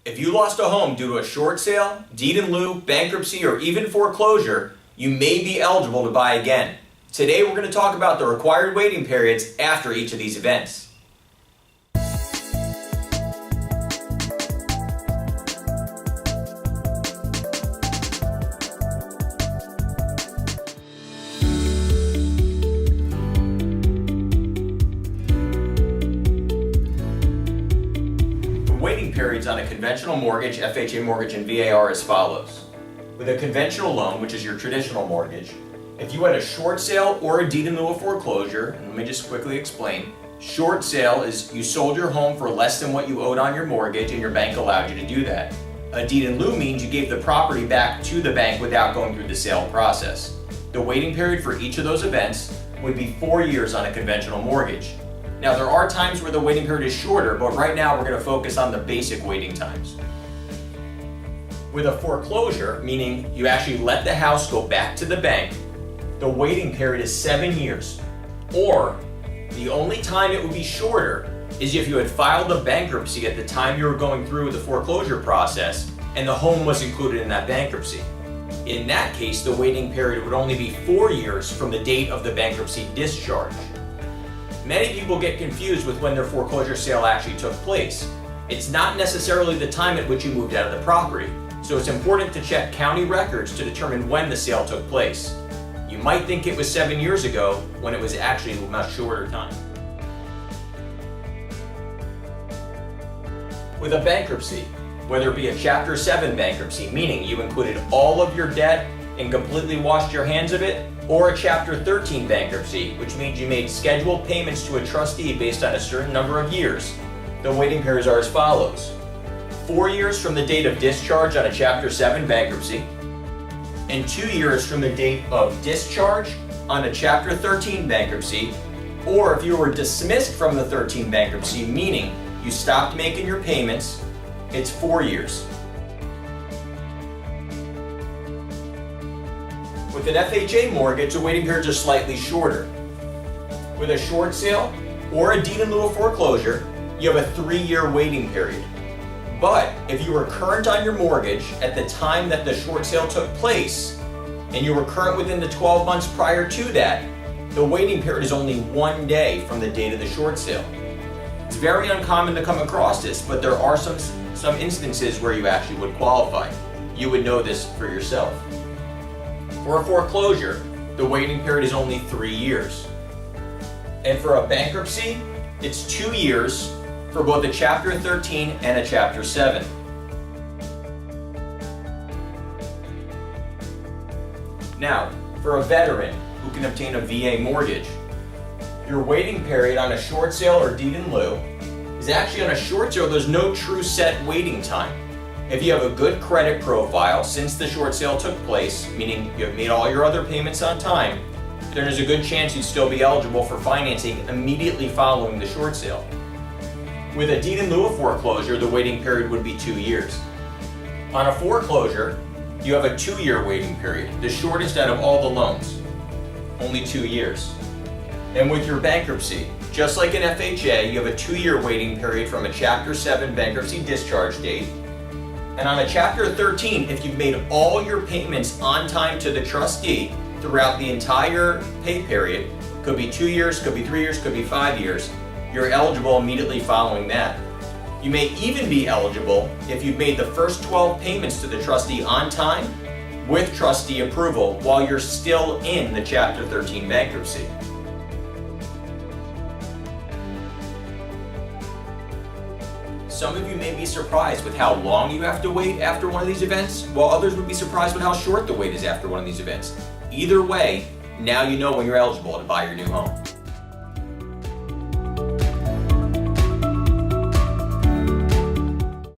If you lost a home due to a short sale, deed in lieu, bankruptcy, or even foreclosure, you may be eligible to buy again. Today we're going to talk about the required waiting periods after each of these events. Waiting periods on a conventional mortgage, FHA mortgage, and VA are as follows. With a conventional loan, which is your traditional mortgage, if you had a short sale or a deed in lieu of foreclosure, and let me just quickly explain. Short sale is you sold your home for less than what you owed on your mortgage and your bank allowed you to do that. A deed in lieu means you gave the property back to the bank without going through the sale process. The waiting period for each of those events would be 4 years on a conventional mortgage. Now, there are times where the waiting period is shorter, but right now we're going to focus on the basic waiting times. With a foreclosure, meaning you actually let the house go back to the bank, the waiting period is 7 years. Or, the only time it would be shorter is if you had filed a bankruptcy at the time you were going through the foreclosure process and the home was included in that bankruptcy. In that case, the waiting period would only be 4 years from the date of the bankruptcy discharge. Many people get confused with when their foreclosure sale actually took place. It's not necessarily the time at which you moved out of the property, so it's important to check county records to determine when the sale took place. You might think it was 7 years ago when it was actually a much shorter time. With a bankruptcy, whether it be a Chapter 7 bankruptcy, meaning you included all of your debt and completely washed your hands of it, or a Chapter 13 bankruptcy, which means you made scheduled payments to a trustee based on a certain number of years, the waiting periods are as follows. 4 years from the date of discharge on a Chapter 7 bankruptcy, and 2 years from the date of discharge on a Chapter 13 bankruptcy, or if you were dismissed from the 13 bankruptcy, meaning you stopped making your payments, it's 4 years. With an FHA mortgage, the waiting periods are slightly shorter. With a short sale or a deed in lieu of foreclosure, you have a 3-year waiting period. But if you were current on your mortgage at the time that the short sale took place, and you were current within the 12 months prior to that, the waiting period is only 1 day from the date of the short sale. It's very uncommon to come across this, but there are some instances where you actually would qualify. You would know this for yourself. For a foreclosure, the waiting period is only 3 years. And for a bankruptcy, it's 2 years for both a Chapter 13 and a Chapter 7. Now, for a veteran who can obtain a VA mortgage, your waiting period on a short sale or deed in lieu is actually on a short sale, there's no true set waiting time. If you have a good credit profile since the short sale took place, meaning you have made all your other payments on time, then there's a good chance you'd still be eligible for financing immediately following the short sale. With a deed in lieu of foreclosure, the waiting period would be 2 years. On a foreclosure, you have a 2-year waiting period, the shortest out of all the loans, only 2 years. And with your bankruptcy, just like an FHA, you have a 2-year waiting period from a Chapter 7 bankruptcy discharge date. And on a Chapter 13, if you've made all your payments on time to the trustee throughout the entire pay period, could be 2 years, could be 3 years, could be 5 years, you're eligible immediately following that. You may even be eligible if you've made the first 12 payments to the trustee on time with trustee approval while you're still in the Chapter 13 bankruptcy. Some of you may be surprised with how long you have to wait after one of these events, while others would be surprised with how short the wait is after one of these events. Either way, now you know when you're eligible to buy your new home.